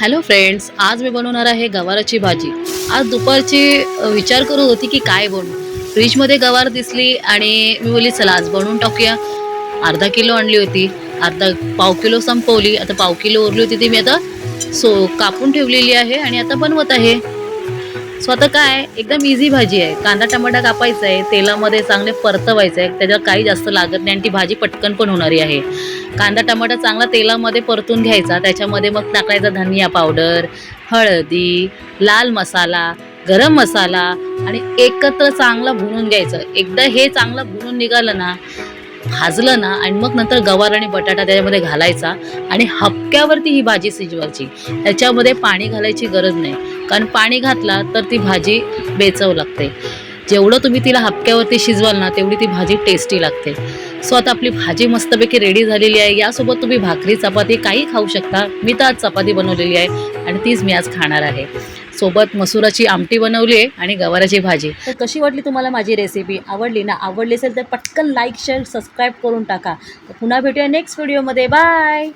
Hello friends, आज मी बनवणार आहे गवाराची भाजी। आज दुपारची विचार करत होती की काय बनवू। फ्रीजमध्ये गवार दिसली आणि मी बोलली चला आज बनवून टाकूया। अर्धा किलो आणली होती, अर्धा पाव किलो संपवली, आता पाव किलो उरली होती ती मी आता कापून ठेवलेली आहे आणि आता बनवत आहे। स्वतः काय एकदम इझी भाजी आहे। कांदा टमाटा कापायचा आहे, तेलामध्ये चांगले परतवायचं आहे, त्याच्यावर काही जास्त लागत नाही आणि ती भाजी पटकन पण होणारी आहे। कांदा टमाटा चांगला तेलामध्ये परतून घ्यायचा, त्याच्यामध्ये मग टाकायचा धनिया पावडर, हळदी, लाल मसाला, गरम मसाला आणि एकत्र चांगला भुनून घ्यायचं। एकदा हे चांगलं भुनून निघालं ना, भाजलं ना आणि मग नंतर गवार आणि बटाटा त्याच्यामध्ये घालायचा आणि हबक्यावरती ही भाजी शिजवायची। त्याच्यामध्ये पाणी घालायची गरज नाही, कारण पाणी घातला तर ती भाजी बेचव लागते। जेवढं तुम्ही तिला हबक्यावरती शिजवाल ना तेवढी ती भाजी टेस्टी लागते। सो आता आपली भाजी मस्तपैकी रेडी झालेली आहे। यासोबत तुम्ही भाकरी चपाती काही खाऊ शकता। मी तर आज चपाती बनवलेली आहे आणि तीच मी आज खाणार आहे। सोबत मसुराची आमटी बनवली आहे आणि गवाराची भाजी। तर कशी वाटली तुम्हाला माझी रेसिपी? आवडली ना? आवडली असेल तर पटकन लाईक शेअर सबस्क्राईब करून टाका। पुन्हा भेटूया नेक्स्ट व्हिडिओमध्ये। बाय।